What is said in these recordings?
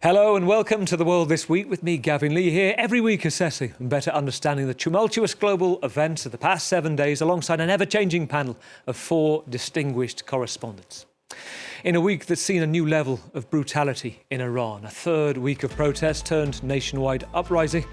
Hello and welcome to The World This Week with me, Gavin Lee, here every week assessing and better understanding the tumultuous global events of the past 7 days alongside an ever-changing panel of 4 distinguished correspondents. In a week that's seen a new level of brutality in Iran, a third week of protest turned nationwide uprising,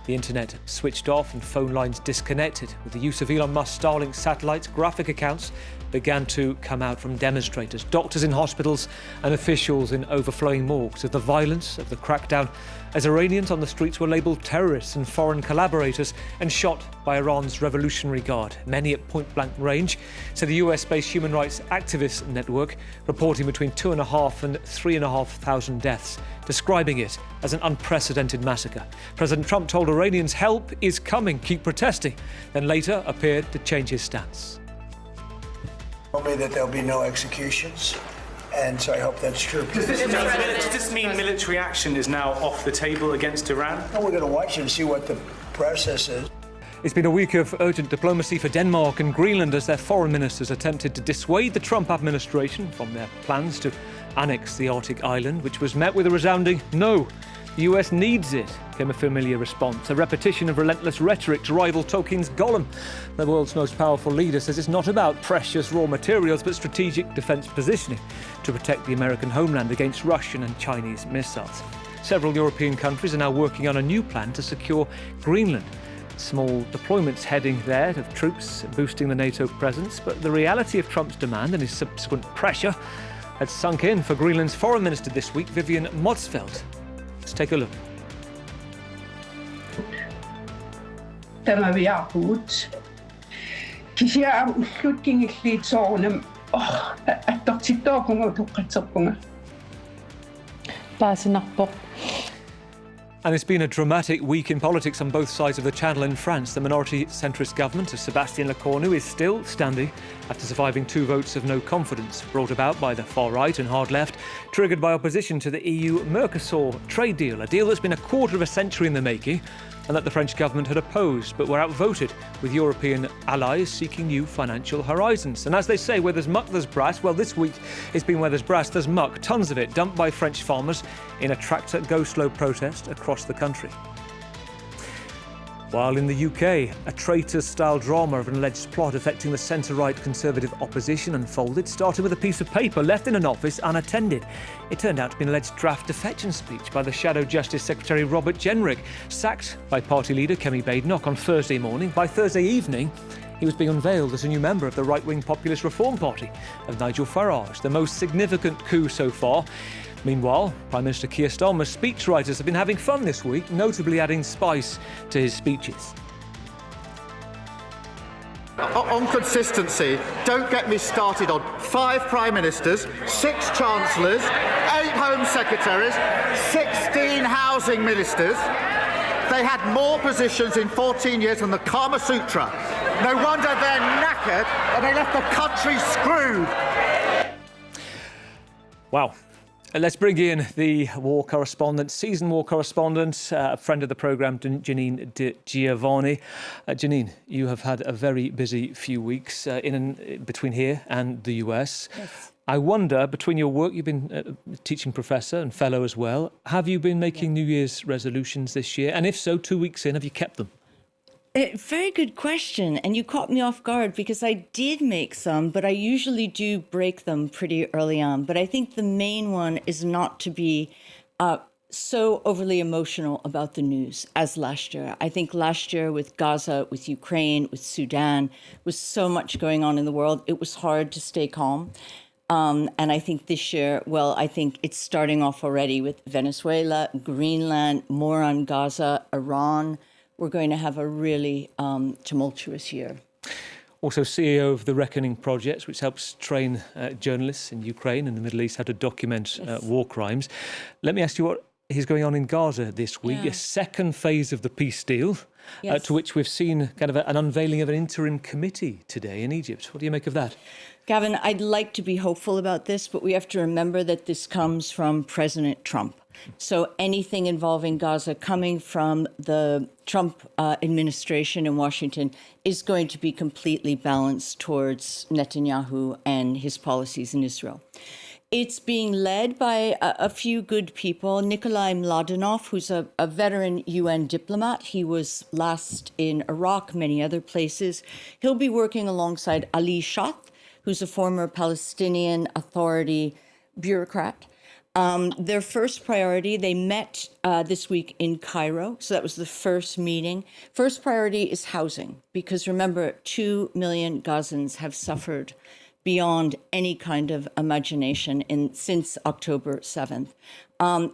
the internet switched off and phone lines disconnected. With the use of Elon Musk's Starlink satellites, graphic accounts began to come out from demonstrators, doctors in hospitals and officials in overflowing morgues of the violence of the crackdown as Iranians on the streets were labelled terrorists and foreign collaborators and shot by Iran's Revolutionary Guard, many at point-blank range, said the US-based human rights activist network, reporting between 2,500 and 3,500 deaths, describing it as an unprecedented massacre. President Trump told Iranians help is coming, keep protesting, then later appeared to change his stance. Told me that there'll be no executions, and so I hope that's true. Does this mean military action is now off the table against Iran? Well, we're going to watch and see what the process is. It's been a week of urgent diplomacy for Denmark and Greenland as their foreign ministers attempted to dissuade the Trump administration from their plans to annex the Arctic island, which was met with a resounding no. The US needs it, came a familiar response, a repetition of relentless rhetoric to rival Tolkien's Gollum. The world's most powerful leader says it's not about precious raw materials, but strategic defence positioning to protect the American homeland against Russian and Chinese missiles. Several European countries are now working on a new plan to secure Greenland. Small deployments heading there of troops boosting the NATO presence, but the reality of Trump's demand and his subsequent pressure had sunk in for Greenland's foreign minister this week, Vivian Motzfeldt. Let's take a look. Tämä viapuut. Kisiä slutgingligt såna att sitta på tukatsopunga. Pääsinappo. And it's been a dramatic week in politics on both sides of the Channel in France. The minority centrist government of Sébastien Lecornu is still standing after surviving 2 votes of no confidence brought about by the far right and hard left, triggered by opposition to the EU-Mercosur trade deal, a deal that's been a quarter of a century in the making and that the French government had opposed, but were outvoted, with European allies seeking new financial horizons. And as they say, where there's muck, there's brass. Well, this week it's been where there's brass, there's muck, tons of it, dumped by French farmers in a tractor go-slow protest across the country. While in the UK, a traitor-style drama of an alleged plot affecting the centre-right Conservative opposition unfolded, starting with a piece of paper left in an office unattended. It turned out to be an alleged draft defection speech by the Shadow Justice Secretary Robert Jenrick, sacked by party leader Kemi Badenoch on Thursday morning. By Thursday evening, he was being unveiled as a new member of the right-wing Populist Reform Party of Nigel Farage, the most significant coup so far. Meanwhile, Prime Minister Keir Starmer's speechwriters have been having fun this week, notably adding spice to his speeches. On consistency, don't get me started on 5 Prime Ministers, 6 Chancellors, 8 Home Secretaries, 16 Housing Ministers. They had more positions in 14 years than the Kama Sutra. No wonder they're knackered and they left the country screwed. Wow. Let's bring in the war correspondent, seasoned war correspondent, a friend of the programme, Janine De Giovanni. Janine, you have had a very busy few weeks between here and the US. Yes. I wonder, between your work, you've been a teaching professor and fellow as well. Have you been making New Year's resolutions this year? And if so, 2 weeks in, have you kept them? Very good question. And you caught me off guard because I did make some, but I usually do break them pretty early on. But I think the main one is not to be so overly emotional about the news as last year. I think last year with Gaza, with Ukraine, with Sudan, with so much going on in the world, it was hard to stay calm. And I think this year, well, I think it's starting off already with Venezuela, Greenland, more on Gaza, Iran. We're going to have a really tumultuous year. Also CEO of the Reckoning Project, which helps train journalists in Ukraine and the Middle East how to document war crimes. Let me ask you what is going on in Gaza this week, a second phase of the peace deal, to which we've seen kind of an unveiling of an interim committee today in Egypt. What do you make of that? Gavin, I'd like to be hopeful about this, but we have to remember that this comes from President Trump. So anything involving Gaza coming from the Trump administration in Washington is going to be completely balanced towards Netanyahu and his policies in Israel. It's being led by a few good people. Nikolai Mladenov, who's a veteran UN diplomat. He was last in Iraq, many other places. He'll be working alongside Ali Shat, who's a former Palestinian Authority bureaucrat. Their first priority, they met this week in Cairo. So that was the first meeting. First priority is housing, because remember, 2 million Gazans have suffered beyond any kind of imagination since October 7th.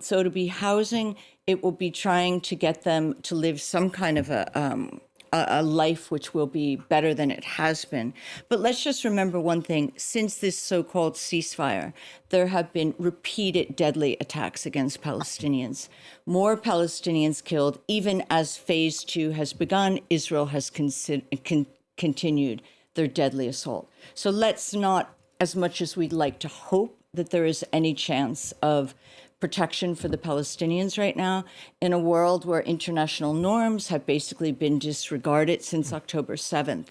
So it'll be housing. It will be trying to get them to live some kind of a life which will be better than it has been. But let's just remember one thing. Since this so-called ceasefire, there have been repeated deadly attacks against Palestinians. More Palestinians killed. Even as phase 2 has begun, Israel has continued their deadly assault. So let's not, as much as we'd like to hope that there is any chance of protection for the Palestinians right now, in a world where international norms have basically been disregarded since October 7th,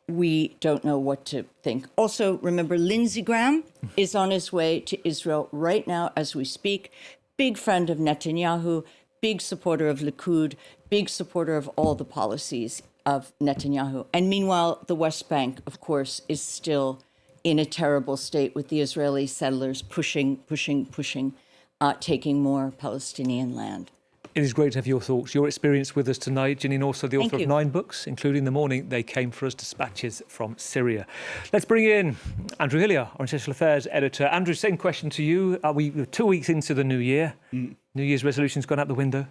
we don't know what to think. Also, remember, Lindsey Graham is on his way to Israel right now as we speak. Big friend of Netanyahu, big supporter of Likud, big supporter of all the policies of Netanyahu. And meanwhile, the West Bank, of course, is still in a terrible state with the Israeli settlers pushing, taking more Palestinian land. It is great to have your thoughts, your experience with us tonight. Janine, also the author of 9 books, including The Morning They Came For Us, Dispatches from Syria. Let's bring in Andrew Hillier, our International Affairs editor. Andrew, same question to you. We're 2 weeks into the new year. New Year's resolutions gone out the window?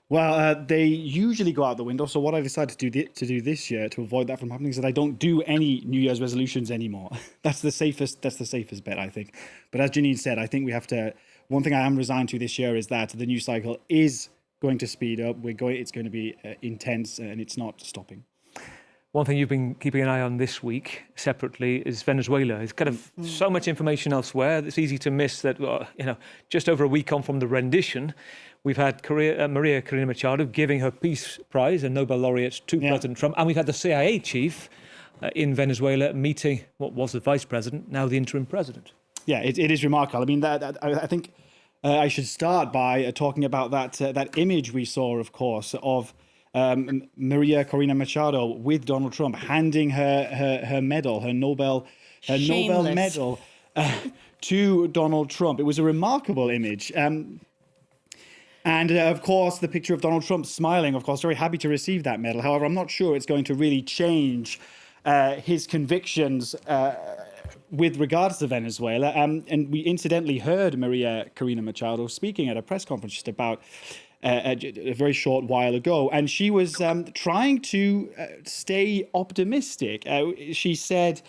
Well, they usually go out the window. So what I decided to do this year to avoid that from happening is that I don't do any New Year's resolutions anymore. That's the safest bet, I think. But as Janine said, I think we have to. One thing I am resigned to this year is that the news cycle is going to speed up. It's going to be intense, and it's not stopping. One thing you've been keeping an eye on this week separately is Venezuela. It's kind of so much information elsewhere. It's easy to miss that, just over a week on from the rendition, we've had Maria Corina Machado giving her Peace Prize, a Nobel laureate, to President Trump. And we've had the CIA chief in Venezuela meeting what was the vice president, now the interim president. Yeah, it is remarkable. I mean, I think I should start by talking about that image we saw, of course, of Maria Corina Machado with Donald Trump handing her medal, her Nobel medal to Donald Trump. It was a remarkable image. And of course, the picture of Donald Trump smiling, of course, very happy to receive that medal. However, I'm not sure it's going to really change his convictions with regards to Venezuela. And we incidentally heard Maria Corina Machado speaking at a press conference just about a very short while ago, and she was trying to stay optimistic. She said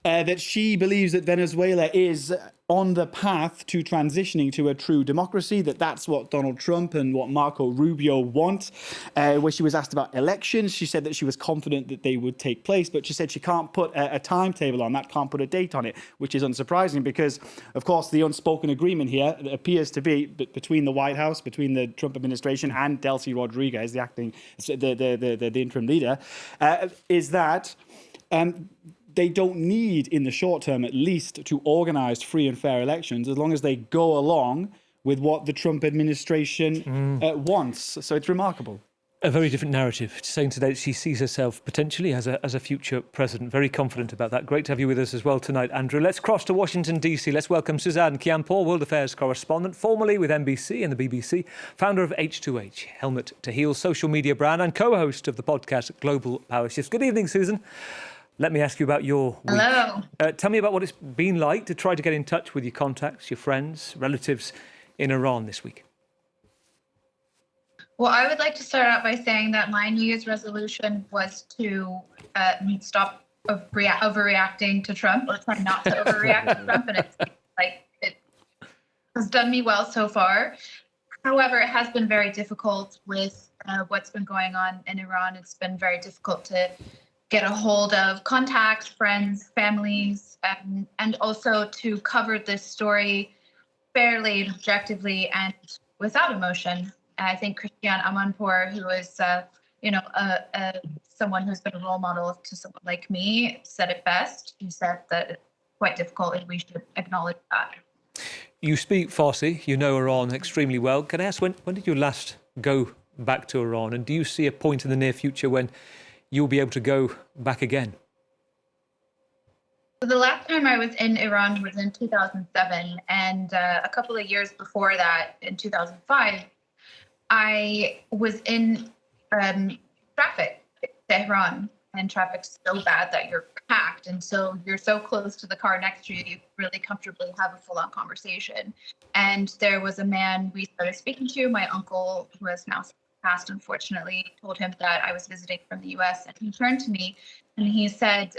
that she believes that Venezuela is on the path to transitioning to a true democracy, that's what Donald Trump and what Marco Rubio want. Where she was asked about elections, she said that she was confident that they would take place, but she said she can't put a timetable on that, can't put a date on it, which is unsurprising because, of course, the unspoken agreement here appears to be between the White House, between the Trump administration and Delcy Rodriguez, the interim leader, is that they don't need, in the short term at least, to organize free and fair elections as long as they go along with what the Trump administration wants. So it's remarkable. A very different narrative, saying today that she sees herself potentially as a future president. Very confident about that. Great to have you with us as well tonight, Andrew. Let's cross to Washington, D.C. Let's welcome Suzanne Kianpour, World Affairs correspondent, formerly with NBC and the BBC, founder of H2H, Helmet to Heal social media brand, and co-host of the podcast Global Power Shifts. Good evening, Susan. Let me ask you about your week. Hello. Tell me about what it's been like to try to get in touch with your contacts, your friends, relatives in Iran this week. Well, I would like to start out by saying that my New Year's resolution was to stop overreacting to Trump. Let's try not to overreact to Trump, and it has done me well so far. However, it has been very difficult with what's been going on in Iran. It's been very difficult to get a hold of contacts, friends, families, and also to cover this story fairly and objectively and without emotion. I think Christiane Amanpour, who is, someone who's been a role model to someone like me, said it best. He said that quite difficult, and we should acknowledge that. You speak Farsi, you know Iran extremely well. Can I ask, when did you last go back to Iran? And do you see a point in the near future when you'll be able to go back again? So the last time I was in Iran was in 2007, and a couple of years before that, in 2005, I was in traffic in Tehran, and traffic's so bad that you're packed, and so you're so close to the car next to you, you really comfortably have a full-on conversation. And there was a man we started speaking to, my uncle, who has now passed, unfortunately, told him that I was visiting from the US, and he turned to me and he said,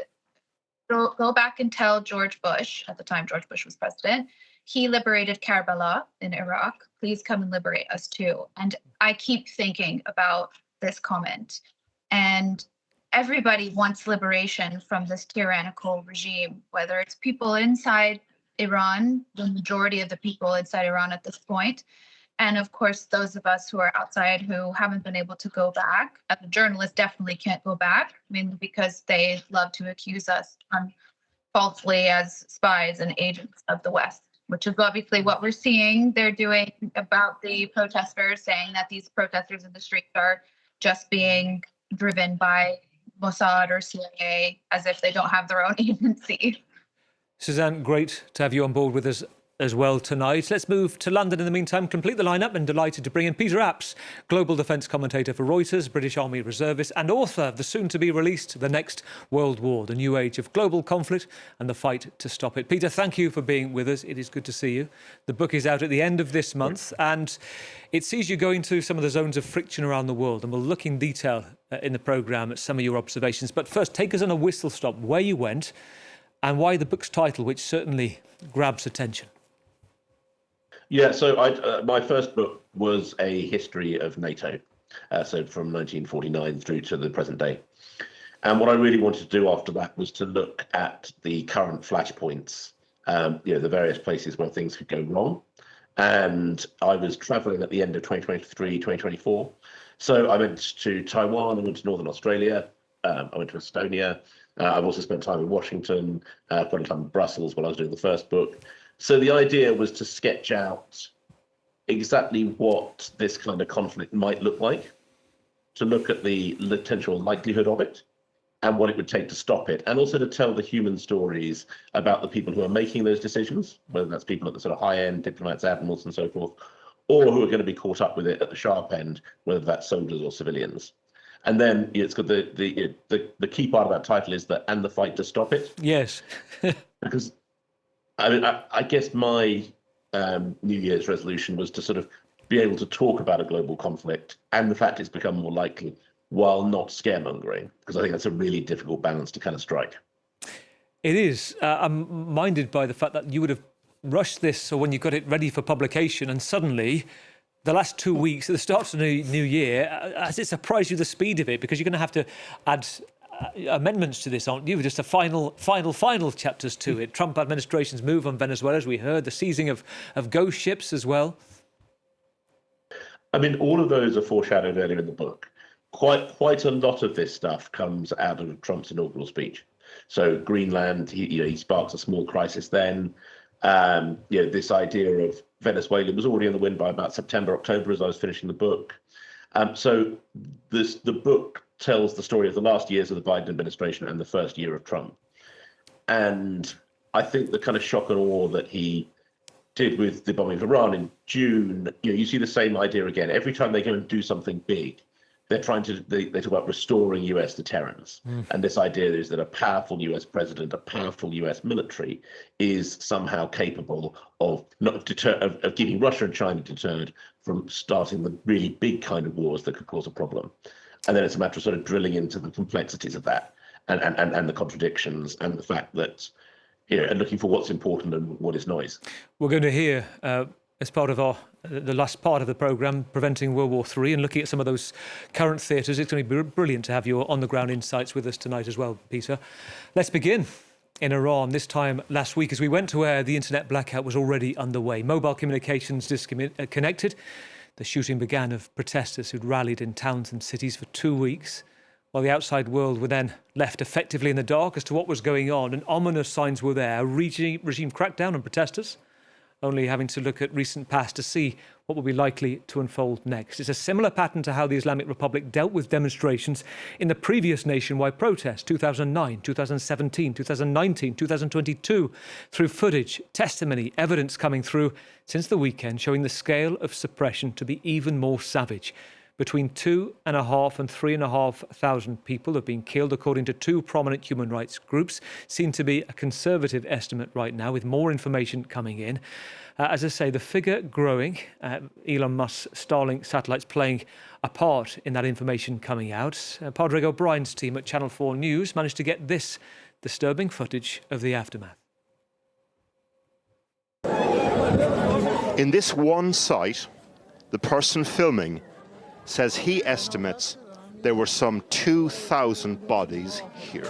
go back and tell George Bush, at the time George Bush was president, he liberated Karbala in Iraq. Please come and liberate us too. And I keep thinking about this comment. And everybody wants liberation from this tyrannical regime, whether it's people inside Iran, the majority of the people inside Iran at this point, and of course, those of us who are outside who haven't been able to go back. As a journalist, definitely can't go back, mainly because they love to accuse us falsely as spies and agents of the West, which is obviously what we're seeing. They're doing about the protesters, saying that these protesters in the streets are just being driven by Mossad or CIA, as if they don't have their own agency. Suzanne, great to have you on board with us as well tonight. Let's move to London in the meantime, complete the lineup, and delighted to bring in Peter Apps, global defence commentator for Reuters, British Army reservist and author of the soon-to-be-released The Next World War, the new age of global conflict and the fight to stop it. Peter, thank you for being with us. It is good to see you. The book is out at the end of this month, and it sees you going to some of the zones of friction around the world, and we'll look in detail in the programme at some of your observations. But first, take us on a whistle-stop where you went and why the book's title, which certainly grabs attention. Yeah, so my first book was a history of NATO, so from 1949 through to the present day. And what I really wanted to do after that was to look at the current flashpoints, the various places where things could go wrong. And I was traveling at the end of 2023, 2024. So I went to Taiwan, I went to Northern Australia, I went to Estonia. I've also spent time in Washington, spent time in Brussels while I was doing the first book. So the idea was to sketch out exactly what this kind of conflict might look like, to look at the potential likelihood of it and what it would take to stop it, and also to tell the human stories about the people who are making those decisions, whether that's people at the sort of high end, diplomats, admirals and so forth, or who are going to be caught up with it at the sharp end, whether that's soldiers or civilians. And then it's got the key part of that title is that, and the fight to stop it. Yes. Because I mean, I guess my New Year's resolution was to sort of be able to talk about a global conflict and the fact it's become more likely while not scaremongering, because I think that's a really difficult balance to kind of strike. It is. I'm minded by the fact that you would have rushed this so when you got it ready for publication, and suddenly the last 2 weeks at the start of the new year, has it surprised you the speed of it? Because you're going to have to add amendments to this, aren't you? Just the final chapters to it. Trump administration's move on Venezuela, as we heard, the seizing of ghost ships as well. I mean, all of those are foreshadowed earlier in the book. Quite a lot of this stuff comes out of Trump's inaugural speech. So Greenland, he sparks a small crisis then. This idea of Venezuela was already in the wind by about September, October, as I was finishing the book. So the book tells the story of the last years of the Biden administration and the first year of Trump. And I think the kind of shock and awe that he did with the bombing of Iran in June, you see the same idea again. Every time they go and do something big, they talk about restoring US deterrence. And this idea is that a powerful US president, a powerful US military is somehow capable of of keeping Russia and China deterred from starting the really big kind of wars that could cause a problem. And then it's a matter of sort of drilling into the complexities of that and the contradictions and the fact that, and looking for what's important and what is noise. We're going to hear, as part of the last part of the programme, Preventing World War III, and looking at some of those current theatres. It's going to be brilliant to have your on-the-ground insights with us tonight as well, Peter. Let's begin in Iran, this time last week, as we went to where the internet blackout was already underway. Mobile communications disconnected. The shooting began of protesters who'd rallied in towns and cities for 2 weeks. Well, the outside world were then left effectively in the dark as to what was going on, and ominous signs were there. A regime crackdown on protesters, only having to look at recent past to see what will be likely to unfold next. It's a similar pattern to how the Islamic Republic dealt with demonstrations in the previous nationwide protests, 2009, 2017, 2019, 2022, through footage, testimony, evidence coming through since the weekend showing the scale of suppression to be even more savage. Between 2,500 and 3,500 people have been killed, according to two prominent human rights groups. Seen to be a conservative estimate right now, with more information coming in. As I say, the figure growing. Elon Musk's Starlink satellites playing a part in that information coming out. Padraig O'Brien's team at Channel 4 News managed to get this disturbing footage of the aftermath. In this one site, the person filming says he estimates there were some 2,000 bodies here.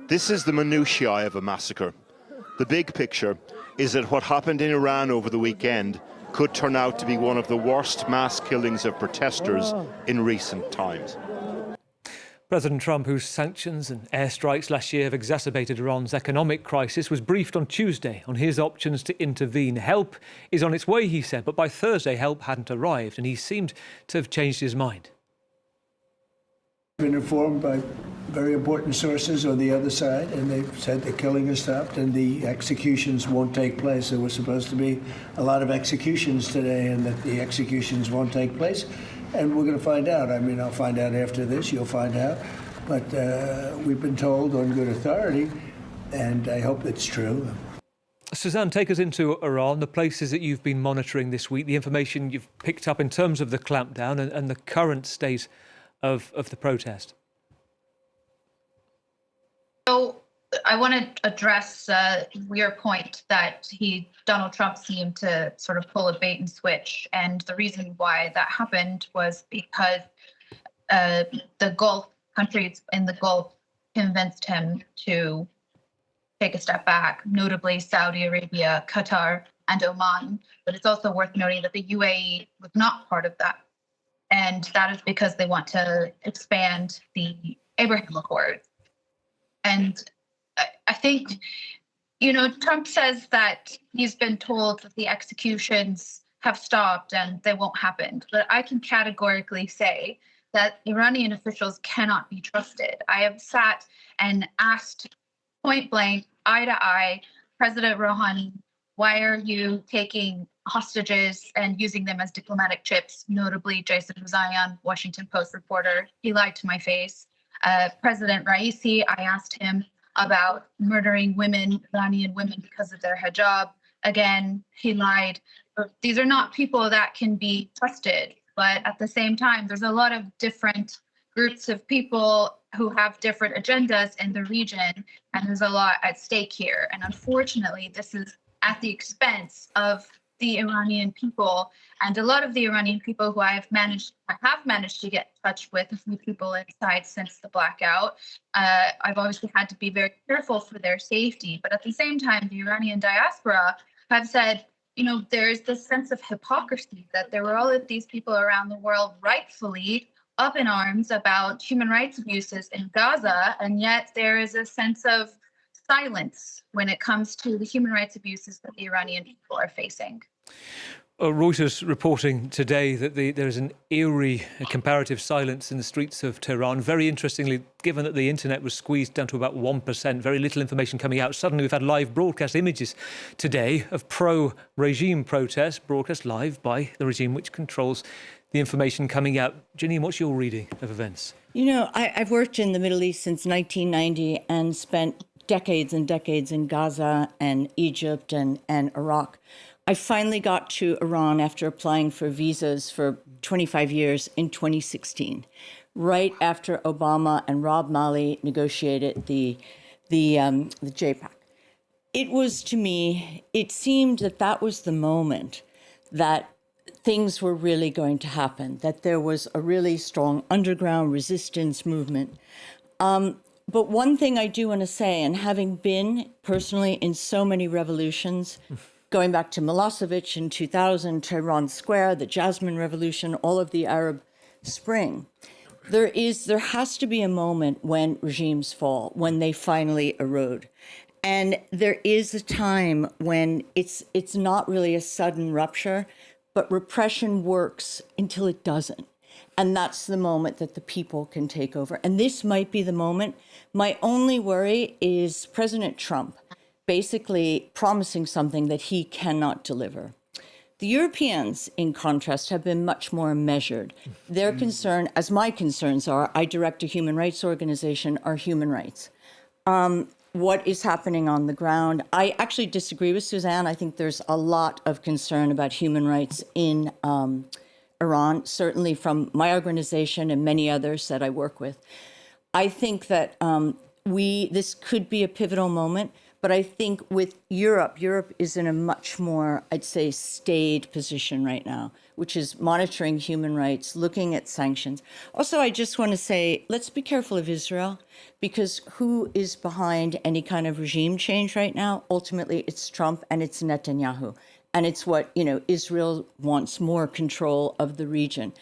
This is the minutiae of a massacre. The big picture is that what happened in Iran over the weekend could turn out to be one of the worst mass killings of protesters in recent times. President Trump, whose sanctions and airstrikes last year have exacerbated Iran's economic crisis, was briefed on Tuesday on his options to intervene. Help is on its way, he said, but by Thursday help hadn't arrived, and he seemed to have changed his mind. I've been informed by very important sources on the other side, and they've said the killing has stopped and the executions won't take place. There was supposed to be a lot of executions today, and that the executions won't take place. And we're going to find out. I mean, I'll find out after this. You'll find out. But we've been told on good authority, and I hope it's true. Suzanne, take us into Iran, the places that you've been monitoring this week, the information you've picked up in terms of the clampdown and the current state of the protest. So I want to address your point that Donald Trump seemed to sort of pull a bait and switch. And the reason why that happened was because the Gulf countries in the Gulf convinced him to take a step back, notably Saudi Arabia, Qatar, and Oman. But it's also worth noting that the UAE was not part of that. And that is because they want to expand the Abraham Accords. And I think, Trump says that he's been told that the executions have stopped and they won't happen. But I can categorically say that Iranian officials cannot be trusted. I have sat and asked point blank, eye to eye, President Rouhani, why are you taking hostages and using them as diplomatic chips, notably Jason Rezaian, Washington Post reporter? He lied to my face. President Raisi, I asked him about murdering women, Iranian women, because of their hijab. Again, he lied. These are not people that can be trusted. But at the same time, there's a lot of different groups of people who have different agendas in the region, and there's a lot at stake here. And unfortunately, this is at the expense of the Iranian people, and a lot of the Iranian people who I have managed to get in touch with, a few people inside since the blackout. I've obviously had to be very careful for their safety, but at the same time, the Iranian diaspora have said, there's this sense of hypocrisy that there were all of these people around the world rightfully up in arms about human rights abuses in Gaza, and yet there is a sense of silence when it comes to the human rights abuses that the Iranian people are facing. Reuters reporting today that there is an eerie comparative silence in the streets of Tehran. Very interestingly, given that the internet was squeezed down to about 1%, very little information coming out. Suddenly we've had live broadcast images today of pro-regime protests broadcast live by the regime which controls the information coming out. Janine, what's your reading of events? I've worked in the Middle East since 1990 and spent decades and decades in Gaza and Egypt and Iraq. I finally got to Iran after applying for visas for 25 years in 2016, right after Obama and Rob Malley negotiated the JPAC. It was, to me, it seemed that was the moment that things were really going to happen, that there was a really strong underground resistance movement. But one thing I do want to say, and having been personally in so many revolutions, going back to Milosevic in 2000, Tehran Square, the Jasmine Revolution, all of the Arab Spring. There has to be a moment when regimes fall, when they finally erode. And there is a time when it's not really a sudden rupture, but repression works until it doesn't. And that's the moment that the people can take over. And this might be the moment. My only worry is President Trump basically promising something that he cannot deliver. The Europeans, in contrast, have been much more measured. Their concern, as my concerns are, I direct a human rights organization, are human rights. What is happening on the ground? I actually disagree with Suzanne. I think there's a lot of concern about human rights in Iran, certainly from my organization and many others that I work with. I think that this could be a pivotal moment. But I think with Europe is in a much more, I'd say, staid position right now, which is monitoring human rights, looking at sanctions. Also, I just want to say, let's be careful of Israel, because who is behind any kind of regime change right now? Ultimately, it's Trump and it's Netanyahu. And it's what, Israel wants more control of the region.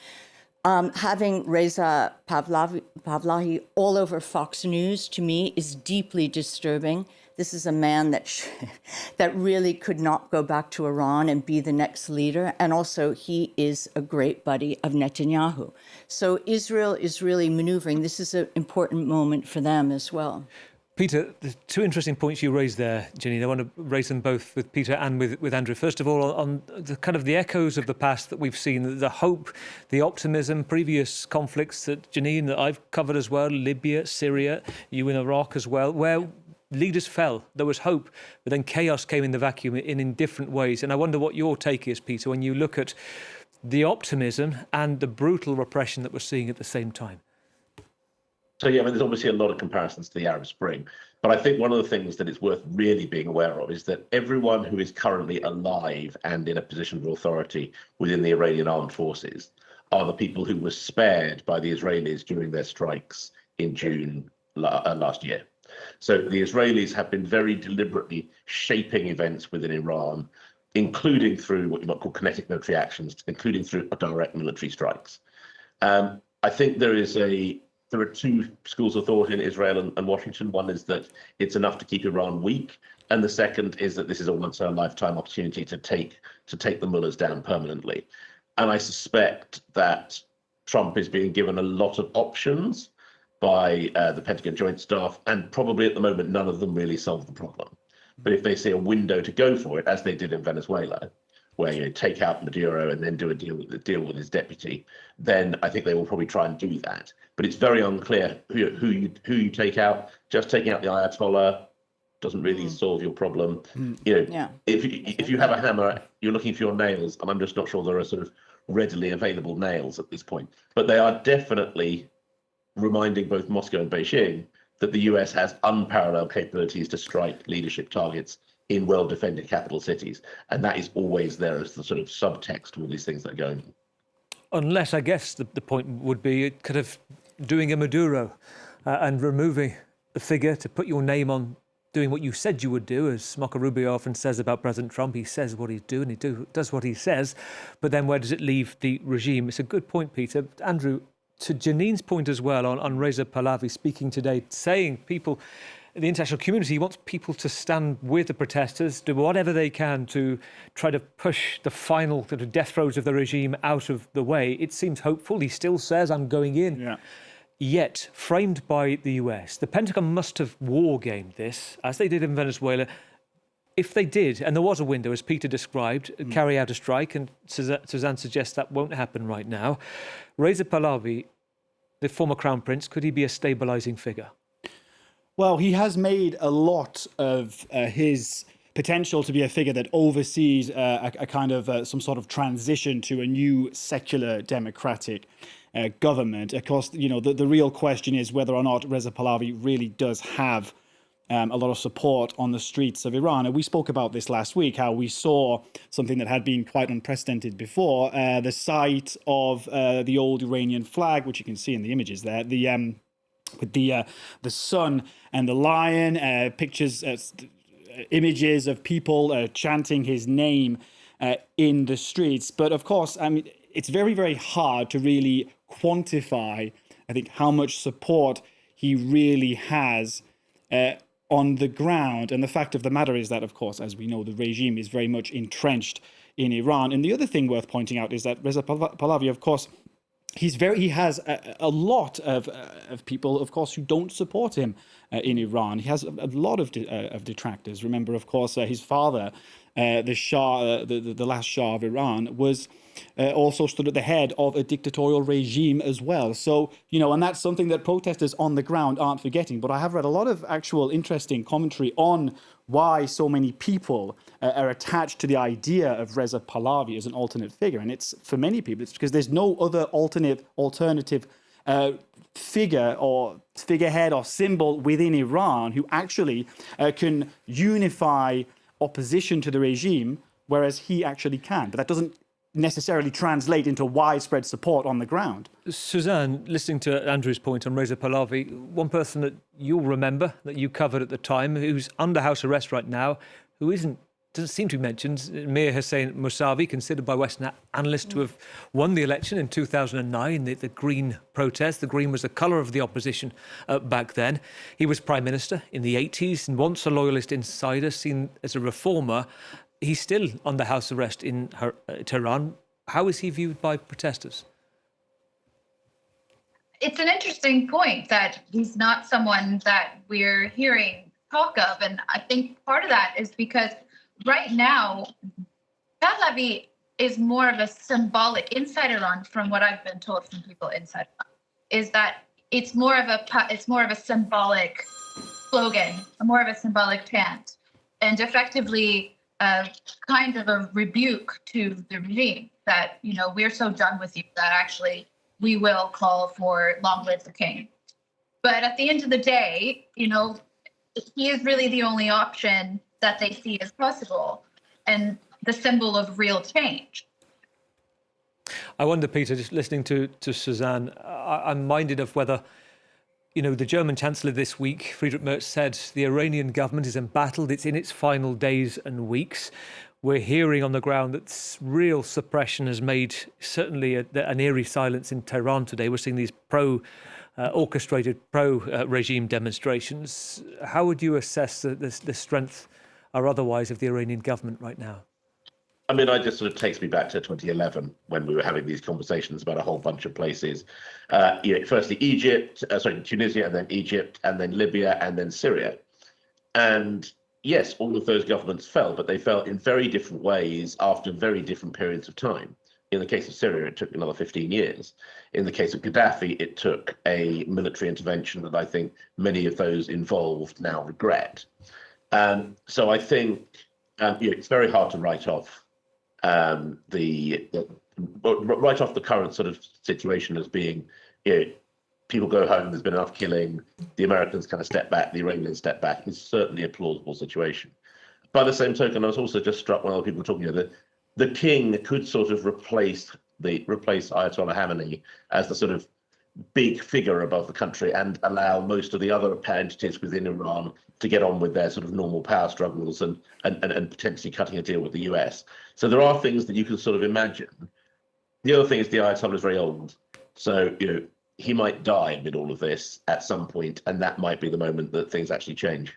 Having Reza Pahlavi all over Fox News, to me, is deeply disturbing. This is a man that really could not go back to Iran and be the next leader. And also, he is a great buddy of Netanyahu. So Israel is really maneuvering. This is an important moment for them as well. Peter, the two interesting points you raised there, Janine, I want to raise them both with Peter and with Andrew. First of all, on the kind of the echoes of the past that we've seen, the hope, the optimism, previous conflicts that, Janine, that I've covered as well, Libya, Syria, you in Iraq as well, where leaders fell, there was hope, but then chaos came in the vacuum in different ways. And I wonder what your take is, Peter, when you look at the optimism and the brutal repression that we're seeing at the same time. So, yeah, there's obviously a lot of comparisons to the Arab Spring. But I think one of the things that it's worth really being aware of is that everyone who is currently alive and in a position of authority within the Iranian armed forces are the people who were spared by the Israelis during their strikes in June last year. So the Israelis have been very deliberately shaping events within Iran, including through what you might call kinetic military actions, including through direct military strikes. I think there are two schools of thought in Israel and Washington. One is that it's enough to keep Iran weak, and the second is that this is a once-in-a-lifetime opportunity to take the mullahs down permanently. And I suspect that Trump is being given a lot of options by the Pentagon Joint Staff, and probably at the moment none of them really solve the problem. But if they see a window to go for it, as they did in Venezuela, where you take out Maduro and then do a deal with his deputy, then I think they will probably try and do that. But it's very unclear who you take out. Just taking out the Ayatollah doesn't really solve your problem. If you have a hammer, you're looking for your nails, and I'm just not sure there are sort of readily available nails at this point. But they are definitely reminding both Moscow and Beijing that the US has unparalleled capabilities to strike leadership targets in well-defended capital cities. And that is always there as the sort of subtext to all these things that are going on. Unless, I guess, the point would be kind of doing a Maduro and removing the figure to put your name on doing what you said you would do, as Marco Rubio often says about President Trump. He says what he'd do and he does what he says. But then where does it leave the regime? It's a good point, Peter. Andrew, to Janine's point as well on Reza Pahlavi speaking today, saying the international community wants people to stand with the protesters, do whatever they can to try to push the final sort of death throes of the regime out of the way. It seems hopeful. He still says, I'm going in. Yeah. Yet, framed by the US, the Pentagon must have war-gamed this, as they did in Venezuela. If they did, and there was a window, as Peter described, carry out a strike, and Suzanne suggests that won't happen right now. Reza Pahlavi, the former Crown Prince, could he be a stabilising figure? Well, he has made a lot of his potential to be a figure that oversees a kind of some sort of transition to a new secular democratic government. Of course, the real question is whether or not Reza Pahlavi really does have a lot of support on the streets of Iran. And we spoke about this last week, how we saw something that had been quite unprecedented before, the sight of the old Iranian flag, which you can see in the images there, with the sun and the lion, pictures images of people chanting his name in the streets. But of course, I mean, it's very, very hard to really quantify, I think, how much support he really has on the ground. And the fact of the matter is that, of course, as we know, the regime is very much entrenched in Iran. And the other thing worth pointing out is that Reza Pahlavi, of course, he has a lot of people, of course, who don't support him in Iran. He has a lot of detractors. Remember, of course, his father, the Shah, the last Shah of Iran, was also stood at the head of a dictatorial regime as well. So, and that's something that protesters on the ground aren't forgetting. But I have read a lot of actual interesting commentary on why so many people are attached to the idea of Reza Pahlavi as an alternate figure. And it's, for many people, it's because there's no other alternative figure or figurehead or symbol within Iran who actually can unify opposition to the regime, whereas he actually can. But that doesn't necessarily translate into widespread support on the ground. Suzanne, listening to Andrew's point on Reza Pahlavi, one person that you'll remember that you covered at the time, who's under house arrest right now, who doesn't seem to be mentioned, Mir Hossein Mousavi, considered by Western analysts to have won the election in 2009, the Green protest. The Green was the colour of the opposition back then. He was Prime Minister in the 80s and once a loyalist insider, seen as a reformer. He's still under house arrest in Tehran. How is he viewed by protesters? It's an interesting point that he's not someone that we're hearing talk of. And I think part of that is because right now, Pahlavi is more of a symbolic, inside Iran, from what I've been told from people inside Iran, is that it's more of a symbolic slogan, more of a symbolic chant, and effectively kind of a rebuke to the regime that, we're so done with you that actually we will call for long live the king. But at the end of the day, he is really the only option that they see as possible and the symbol of real change. I wonder, Peter, just listening to Suzanne, I'm minded of whether, the German Chancellor this week, Friedrich Merz, said the Iranian government is embattled. It's in its final days and weeks. We're hearing on the ground that real suppression has made certainly an eerie silence in Tehran today. We're seeing these orchestrated pro-regime demonstrations. How would you assess the strength or otherwise of the Iranian government right now? I mean, it just sort of takes me back to 2011 when we were having these conversations about a whole bunch of places. Firstly, Tunisia, and then Egypt, and then Libya, and then Syria. And yes, all of those governments fell, but they fell in very different ways after very different periods of time. In the case of Syria, it took another 15 years. In the case of Gaddafi, it took a military intervention that I think many of those involved now regret. So I think it's very hard to write off the current sort of situation as being, people go home, there's been enough killing, the Americans kind of step back, the Iranians step back. It's certainly a plausible situation. By the same token, I was also just struck when other people were talking that the king could sort of replace Ayatollah Khamenei as the sort of big figure above the country and allow most of the other entities within Iran to get on with their sort of normal power struggles and potentially cutting a deal with the US. So there are things that you can sort of imagine. The other thing is the Ayatollah is very old. So, he might die amid all of this at some point, and that might be the moment that things actually change.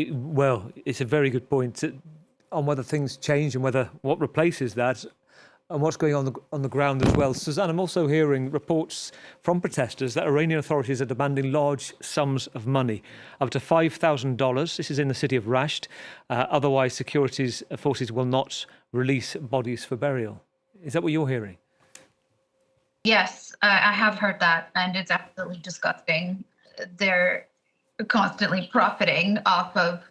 Well, it's a very good point on whether things change and what replaces that and what's going on the ground as well. Suzanne, I'm also hearing reports from protesters that Iranian authorities are demanding large sums of money, up to $5,000. This is in the city of Rasht. Otherwise, security forces will not release bodies for burial. Is that what you're hearing? Yes, I have heard that, and it's absolutely disgusting. They're constantly profiting off of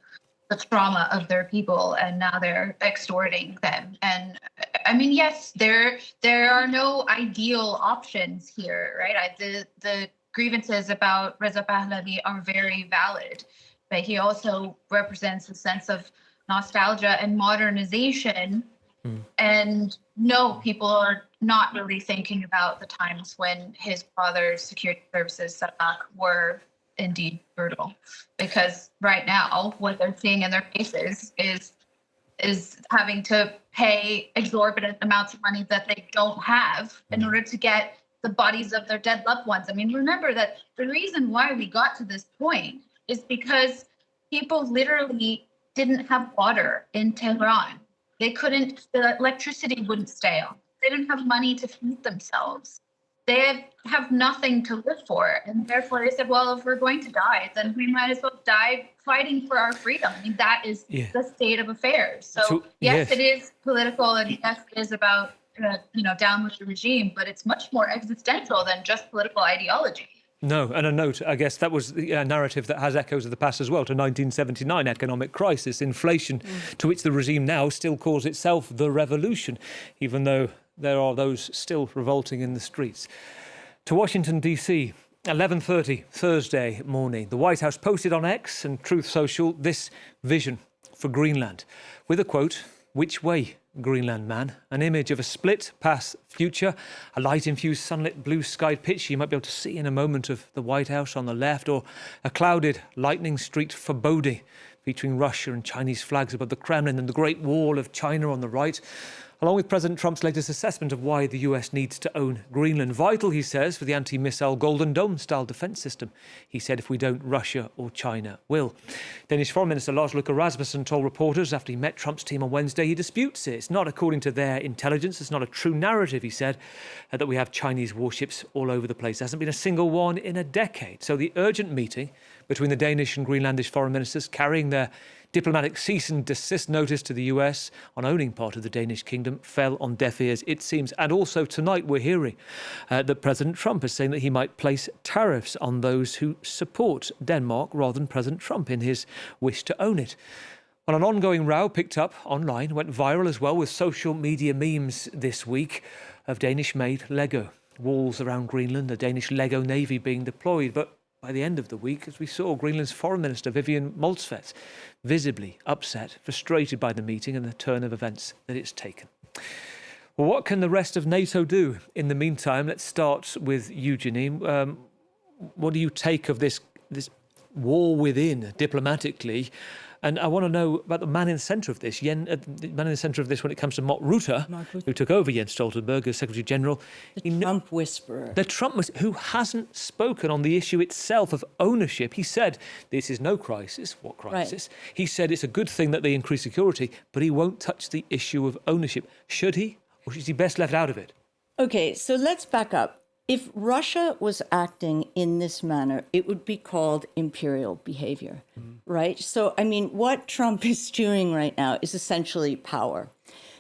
the trauma of their people, and now they're extorting them. And I mean, yes, there are no ideal options here, right? The grievances about Reza Pahlavi are very valid, but he also represents a sense of nostalgia and modernization. And no, people are not really thinking about the times when his father's security services were indeed brutal, because right now what they're seeing in their faces is having to pay exorbitant amounts of money that they don't have in order to get the bodies of their dead loved ones. I mean, remember that the reason why we got to this point is because people literally didn't have water in Tehran. They couldn't, the electricity wouldn't stay on. They didn't have money to feed themselves. They have nothing to live for. And therefore they said, well, if we're going to die, then we might as well die fighting for our freedom. I mean, that is the state of affairs. So yes, it is political, and yes, it is about, down with the regime, but it's much more existential than just political ideology. No, and a note, I guess that was the narrative that has echoes of the past as well, to 1979, economic crisis, inflation, to which the regime now still calls itself the revolution, even though there are those still revolting in the streets. To Washington, D.C., 11:30 Thursday morning, the White House posted on X and Truth Social this vision for Greenland, with a quote, "Which way, Greenland man?" An image of a split past future, a light-infused sunlit blue-skied pitch you might be able to see in a moment of the White House on the left, or a clouded lightning-streaked foreboding featuring Russia and Chinese flags above the Kremlin and the Great Wall of China on the right, along with President Trump's latest assessment of why the US needs to own Greenland. Vital, he says, for the anti-missile Golden Dome-style defence system. He said if we don't, Russia or China will. Danish Foreign Minister Lars Løkke Rasmussen told reporters after he met Trump's team on Wednesday he disputes it. It's not according to their intelligence. It's not a true narrative, he said, that we have Chinese warships all over the place. There hasn't been a single one in a decade. So the urgent meeting between the Danish and Greenlandish foreign ministers carrying their diplomatic cease and desist notice to the US on owning part of the Danish kingdom fell on deaf ears, it seems. And also tonight we're hearing that President Trump is saying that he might place tariffs on those who support Denmark rather than President Trump in his wish to own it. Well, an ongoing row picked up online, went viral as well with social media memes this week of Danish-made Lego. Walls around Greenland, the Danish Lego Navy being deployed. But by the end of the week, as we saw, Greenland's Foreign Minister Vivian Molsvet visibly upset, frustrated by the meeting and the turn of events that it's taken. Well, what can the rest of NATO do in the meantime? Let's start with you, Janine. What do you take of this war within diplomatically? And I want to know about the man in the centre of this, the man in the centre of this when it comes to Mark Rutte, who took over Jens Stoltenberg as Secretary General. The Trump whisperer. The Trump whisperer, who hasn't spoken on the issue itself of ownership. He said, this is no crisis. What crisis? Right. He said it's a good thing that they increase security, but he won't touch the issue of ownership. Should he, or is he best left out of it? Okay, so let's back up. If Russia was acting in this manner, it would be called imperial behavior, right? So, I mean, what Trump is doing right now is essentially power.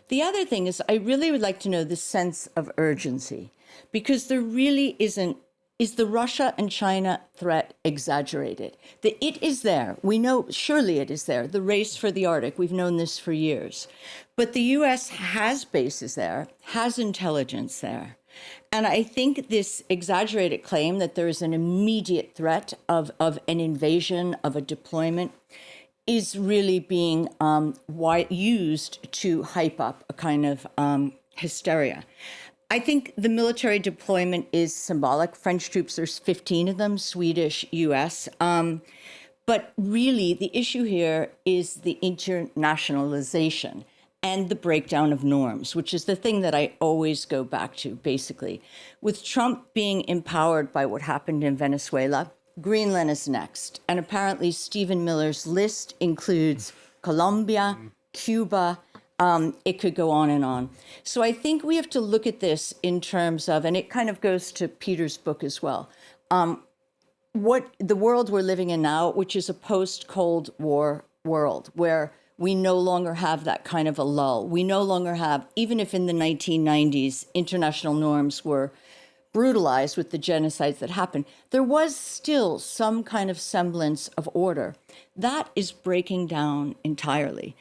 The other thing is, I really would like to know the sense of urgency, because there really isn't. Is the Russia and China threat exaggerated? It is there. We know, surely it is there. The race for the Arctic, we've known this for years. But the U.S. has bases there, has intelligence there. And I think this exaggerated claim that there is an immediate threat of an invasion, of a deployment, is really being used to hype up a kind of hysteria. I think the military deployment is symbolic. French troops, there's 15 of them, Swedish, US. But really, the issue here is the internationalization and the breakdown of norms, which is the thing that I always go back to, basically. With Trump being empowered by what happened in Venezuela, Greenland is next. And apparently Stephen Miller's list includes Colombia, Cuba. It could go on and on. So I think we have to look at this in terms of, and it kind of goes to Peter's book as well, what the world we're living in now, which is a post-Cold War world, where we no longer have that kind of a lull. We no longer have, even if in the 1990s, international norms were brutalized with the genocides that happened, there was still some kind of semblance of order. That is breaking down entirely.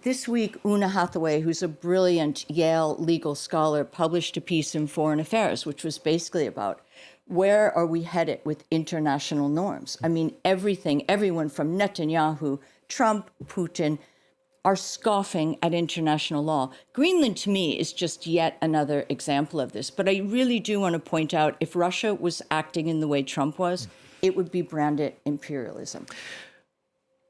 This week, Una Hathaway, who's a brilliant Yale legal scholar, published a piece in Foreign Affairs, which was basically about where are we headed with international norms? I mean, everyone from Netanyahu, Trump, Putin, are scoffing at international law. Greenland, to me, is just yet another example of this. But I really do want to point out, if Russia was acting in the way Trump was, it would be branded imperialism.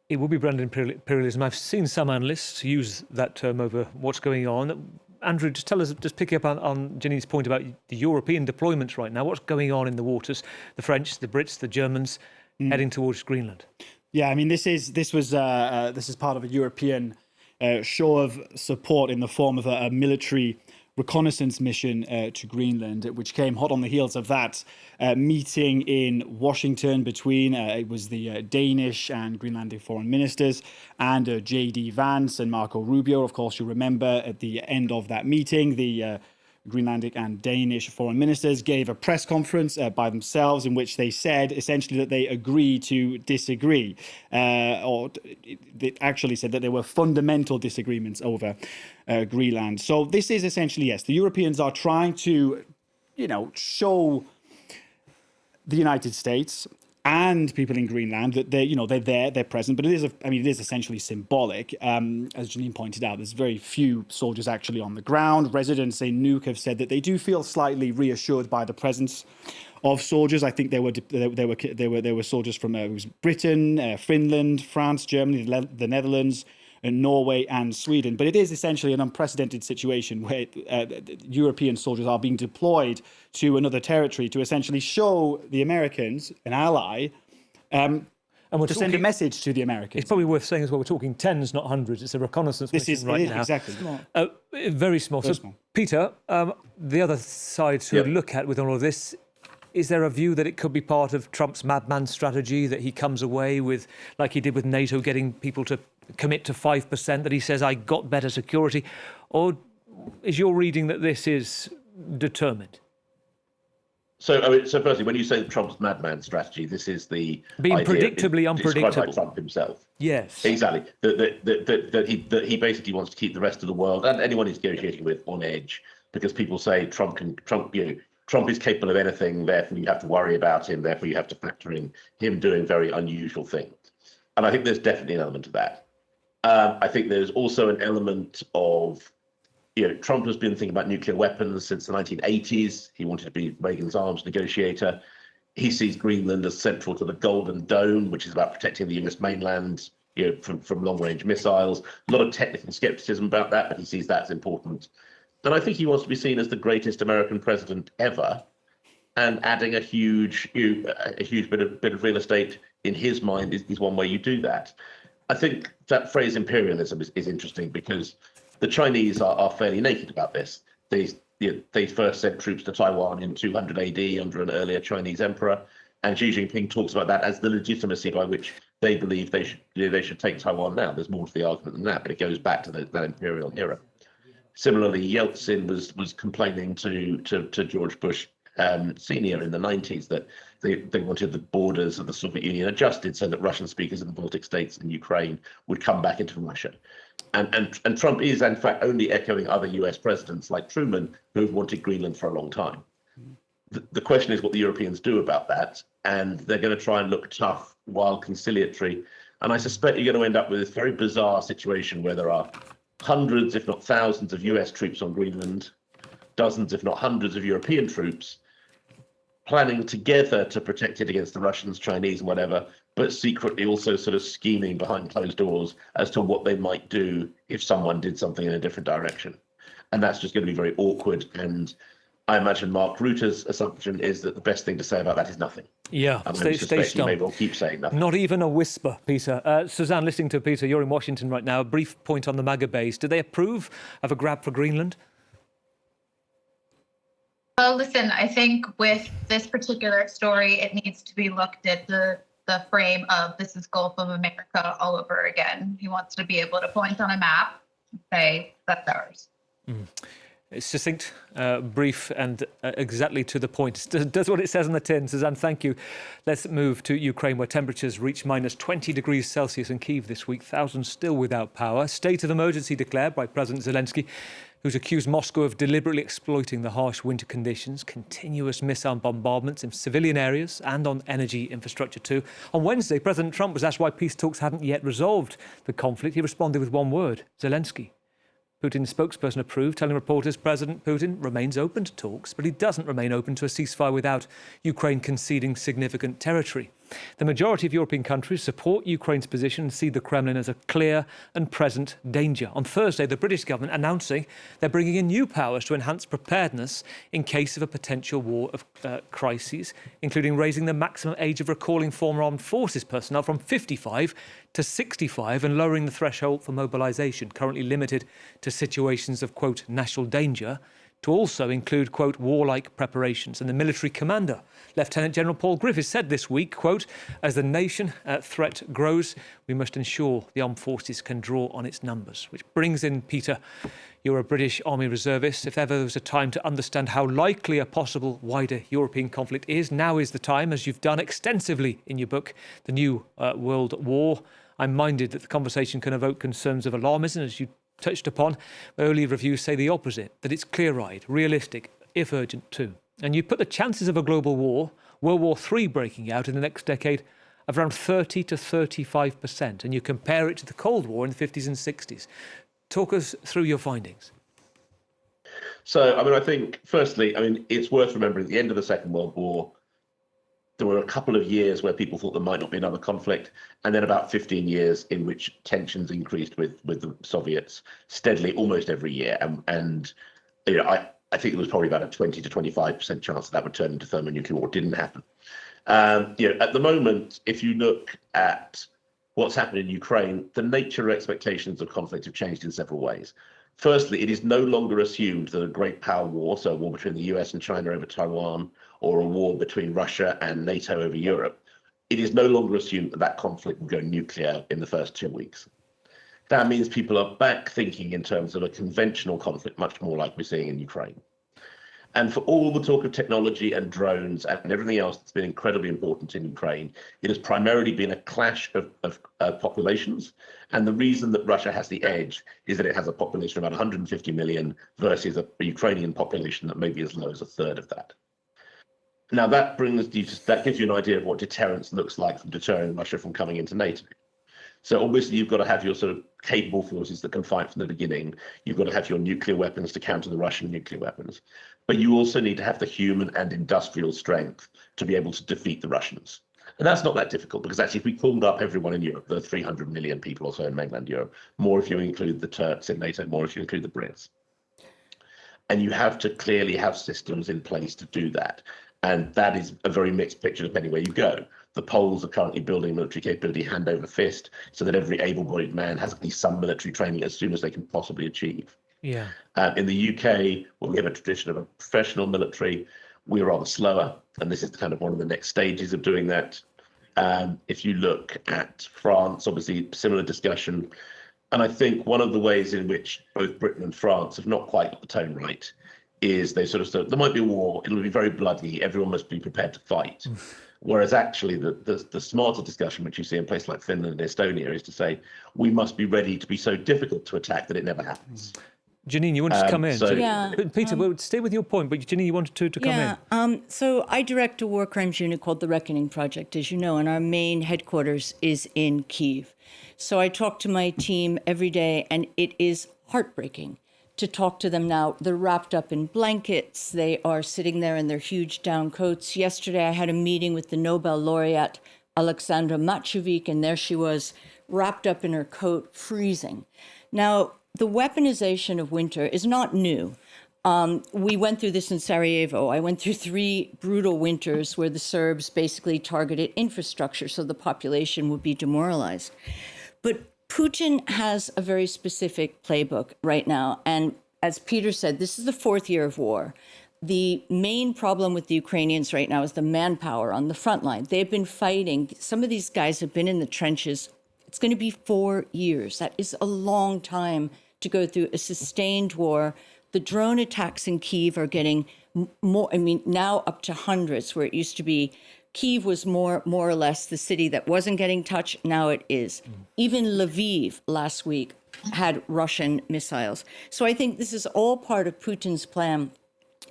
It would be branded imperialism. I've seen some analysts use that term over what's going on. Andrew, just tell us, just picking up on Janine's point about the European deployments right now, what's going on in the waters? The French, the Brits, the Germans heading towards Greenland. Yeah, I mean, this is part of a European show of support in the form of a military reconnaissance mission to Greenland, which came hot on the heels of that meeting in Washington between it was the Danish and Greenlandic foreign ministers and J.D. Vance and Marco Rubio. Of course, you remember at the end of that meeting, the Greenlandic and Danish foreign ministers gave a press conference by themselves in which they said essentially that they agree to disagree, or they actually said that there were fundamental disagreements over Greenland. So this is essentially, yes, the Europeans are trying to, show the United States and people in Greenland that they're there, they're present, but it is essentially symbolic. As Janine pointed out, there's very few soldiers actually on the ground. Residents in Nuuk have said that they do feel slightly reassured by the presence of soldiers. I think there were soldiers from Britain, Finland, France, Germany, the Netherlands, and Norway and Sweden. But it is essentially an unprecedented situation where European soldiers are being deployed to another territory to essentially show the Americans, an ally, and to send a message to the Americans. It's probably worth saying as well, we're talking tens, not hundreds. It's a reconnaissance mission right now. Exactly. Very small. Very so, small. Peter, the other side to look at with all of this, is there a view that it could be part of Trump's madman strategy, that he comes away with, like he did with NATO, getting people to commit to 5%, that he says, I got better security? Or is your reading that this is determined? So firstly, when you say Trump's madman strategy, this is the being idea predictably unpredictable. Described by Trump himself. Yes, exactly. That he basically wants to keep the rest of the world and anyone he's negotiating with on edge, because people say Trump is capable of anything. Therefore, you have to worry about him. Therefore, you have to factor in him doing very unusual things. And I think there's definitely an element of that. I think there's also an element of, Trump has been thinking about nuclear weapons since the 1980s. He wanted to be Reagan's arms negotiator. He sees Greenland as central to the Golden Dome, which is about protecting the US mainland, from long-range missiles. A lot of technical skepticism about that, but he sees that as important. And I think he wants to be seen as the greatest American president ever, and adding a huge bit of real estate in his mind is one way you do that. I think that phrase imperialism is interesting because the Chinese are fairly naked about this. They first sent troops to Taiwan in 200 AD under an earlier Chinese emperor, and Xi Jinping talks about that as the legitimacy by which they believe they should take Taiwan now. There's more to the argument than that, but it goes back to that imperial era. Similarly, Yeltsin was complaining to George Bush Senior in the 90s that they wanted the borders of the Soviet Union adjusted so that Russian speakers in the Baltic states and Ukraine would come back into Russia. And Trump is, in fact, only echoing other US presidents like Truman, who have wanted Greenland for a long time. The question is what the Europeans do about that, and they're going to try and look tough while conciliatory. And I suspect you're going to end up with this very bizarre situation where there are hundreds, if not thousands, of US troops on Greenland, dozens, if not hundreds, of European troops planning together to protect it against the Russians, Chinese, and whatever, but secretly also sort of scheming behind closed doors as to what they might do if someone did something in a different direction. And that's just going to be very awkward. And I imagine Mark Rutte's assumption is that the best thing to say about that is nothing. Yeah, stay he may well keep saying nothing. Not even a whisper, Peter. Suzanne, listening to Peter, you're in Washington right now. A brief point on the MAGA base. Do they approve of a grab for Greenland? Well, listen, I think with this particular story, it needs to be looked at the frame of this is Gulf of America all over again. He wants to be able to point on a map and say, that's ours. It's succinct, brief, and exactly to the point. Does what it says on the tin. Suzanne, thank you. Let's move to Ukraine, where temperatures reach minus 20 degrees Celsius in Kyiv this week. Thousands still without power. State of emergency declared by President Zelensky, who's accused Moscow of deliberately exploiting the harsh winter conditions. Continuous missile bombardments in civilian areas and on energy infrastructure too. On Wednesday, President Trump was asked why peace talks hadn't yet resolved the conflict. He responded with one word: Zelensky. Putin's spokesperson approved, telling reporters President Putin remains open to talks, but he doesn't remain open to a ceasefire without Ukraine conceding significant territory. The majority of European countries support Ukraine's position and see the Kremlin as a clear and present danger. On Thursday, the British government announcing they're bringing in new powers to enhance preparedness in case of a potential war of crises, including raising the maximum age of recalling former armed forces personnel from 55 to 65 and lowering the threshold for mobilisation, currently limited to situations of, quote, national danger, to also include, quote, warlike preparations. And the military commander, Lieutenant General Paul Griffiths, said this week, quote, as the nation threat grows, we must ensure the armed forces can draw on its numbers. Which brings in, Peter, you're a British Army reservist. If ever there was a time to understand how likely a possible wider European conflict is, now is the time, as you've done extensively in your book, The New World War. I'm minded that the conversation can evoke concerns of alarmism, as you touched upon. Early reviews say the opposite, that it's clear-eyed, realistic, if urgent too. And you put the chances of a global war, World War III breaking out in the next decade, of around 30 to 35%, and you compare it to the Cold War in the 50s and 60s. Talk us through your findings. So, I think, firstly, it's worth remembering at the end of the Second World War, there were a couple of years where people thought there might not be another conflict, and then about 15 years in which tensions increased with the Soviets steadily almost every year. And I think there was probably about a 20 to 25% chance that would turn into thermonuclear war. It didn't happen. At the moment, if you look at what's happened in Ukraine, the nature of expectations of conflict have changed in several ways. Firstly, it is no longer assumed that a great power war, so a war between the US and China over Taiwan, or a war between Russia and NATO over Europe, it is no longer assumed that that conflict will go nuclear in the first 2 weeks. That means people are back thinking in terms of a conventional conflict, much more like we're seeing in Ukraine. And for all the talk of technology and drones and everything else that's been incredibly important in Ukraine, it has primarily been a clash of populations. And the reason that Russia has the edge is that it has a population of about 150 million versus a Ukrainian population that may be as low as a third of that. Now, that gives you an idea of what deterrence looks like from deterring Russia from coming into NATO. So obviously, you've got to have your sort of capable forces that can fight from the beginning. You've got to have your nuclear weapons to counter the Russian nuclear weapons. But you also need to have the human and industrial strength to be able to defeat the Russians. And that's not that difficult, because actually, if we pulled up everyone in Europe, there are 300 million people or so in mainland Europe, more if you include the Turks in NATO, more if you include the Brits. And you have to clearly have systems in place to do that. And that is a very mixed picture depending where you go. The Poles are currently building military capability hand over fist so that every able-bodied man has at least some military training as soon as they can possibly achieve. Yeah. In the UK, where we have a tradition of a professional military, we're rather slower. And this is kind of one of the next stages of doing that. If you look at France, obviously, similar discussion. And I think one of the ways in which both Britain and France have not quite got the tone right is they sort of said, there might be a war, it'll be very bloody, everyone must be prepared to fight. Whereas actually the smarter discussion, which you see in places like Finland and Estonia, is to say, we must be ready to be so difficult to attack that it never happens. Janine, you wanted to come in. Yeah. Peter, we'll stay with your point, but Janine, you wanted to come in. So I direct a war crimes unit called the Reckoning Project, as you know, and our main headquarters is in Kyiv. So I talk to my team every day, and it is heartbreaking to talk to them now. They're wrapped up in blankets. They are sitting there in their huge down coats. Yesterday, I had a meeting with the Nobel laureate, Alexandra Matvichuk, and there she was, wrapped up in her coat, freezing. Now, the weaponization of winter is not new. We went through this in Sarajevo. I went through 3 brutal winters where the Serbs basically targeted infrastructure so the population would be demoralized. But Putin has a very specific playbook right now. And as Peter said, this is the 4th year of war. The main problem with the Ukrainians right now is the manpower on the front line. They've been fighting. Some of these guys have been in the trenches. It's going to be 4 years. That is a long time to go through a sustained war. The drone attacks in Kyiv are getting more, now up to hundreds, where it used to be Kyiv was more or less the city that wasn't getting touched. Now it is. Even Lviv last week had Russian missiles. So I think this is all part of Putin's plan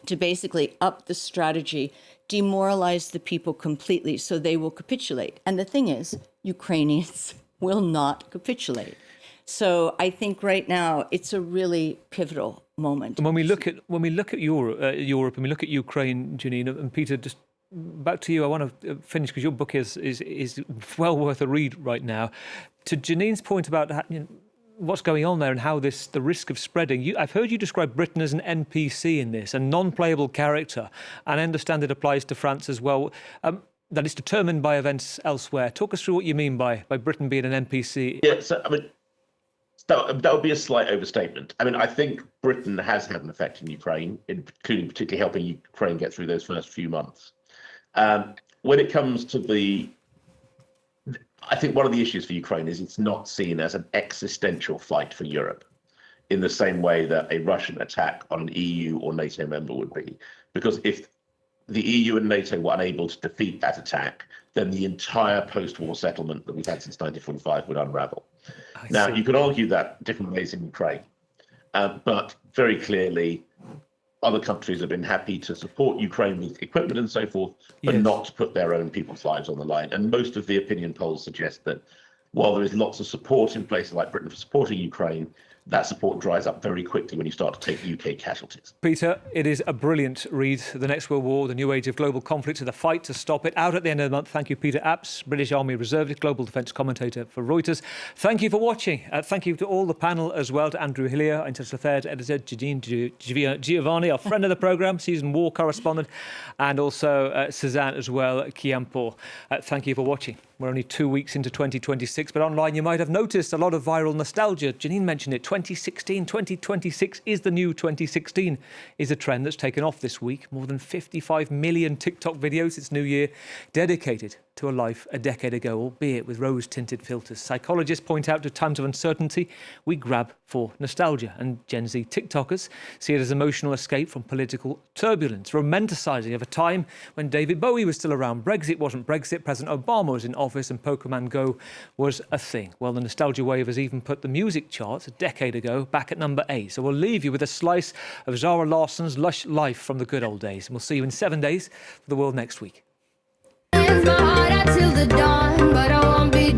to basically up the strategy, demoralize the people completely so they will capitulate. And the thing is, Ukrainians will not capitulate. So I think right now it's a really pivotal moment. And when we look at Europe, and we look at Ukraine, Janine, and Peter, just back to you. I want to finish because your book is well worth a read right now. To Janine's point about what's going on there and how the risk of spreading. I've heard you describe Britain as an NPC in this, a non-playable character, and I understand it applies to France as well. That it's determined by events elsewhere. Talk us through what you mean by Britain being an NPC. Yeah, so I mean, that would be a slight overstatement. I mean, I think Britain has had an effect in Ukraine, including particularly helping Ukraine get through those first few months. When it comes to I think one of the issues for Ukraine is it's not seen as an existential fight for Europe in the same way that a Russian attack on an EU or NATO member would be. Because if the EU and NATO were unable to defeat that attack, then the entire post-war settlement that we've had since 1945 would unravel. Now, you could argue that different ways in Ukraine, but very clearly, other countries have been happy to support Ukraine with equipment and so forth, but not to put their own people's lives on the line. And most of the opinion polls suggest that while there is lots of support in places like Britain for supporting Ukraine, that support dries up very quickly when you start to take UK casualties. Peter, it is a brilliant read. The Next World War, the New Age of Global Conflict, and the Fight to Stop It. Out at the end of the month. Thank you, Peter Apps, British Army Reservist, Global Defence Commentator for Reuters. Thank you for watching. Thank you to all the panel as well, to Andrew Hillier, International Affairs Editor, Janine Giovanni, our friend of the programme, season war correspondent, and also Suzanne as well, Kiampo. Thank you for watching. We're only 2 weeks into 2026, but online you might have noticed a lot of viral nostalgia. Janine mentioned it. 2016, 2026 is the new 2016 is a trend that's taken off this week. More than 55 million TikTok videos this new year dedicated to a life a decade ago, albeit with rose-tinted filters. Psychologists point out to times of uncertainty, we grab for nostalgia. And Gen Z TikTokers see it as emotional escape from political turbulence, romanticising of a time when David Bowie was still around. Brexit wasn't Brexit, President Obama was in office, and Pokemon Go was a thing. Well, the nostalgia wave has even put the music charts a decade ago back at number 8. So we'll leave you with a slice of Zara Larsson's lush life from the good old days. And we'll see you in 7 days for the world next week. My heart out till the dawn, but I won't be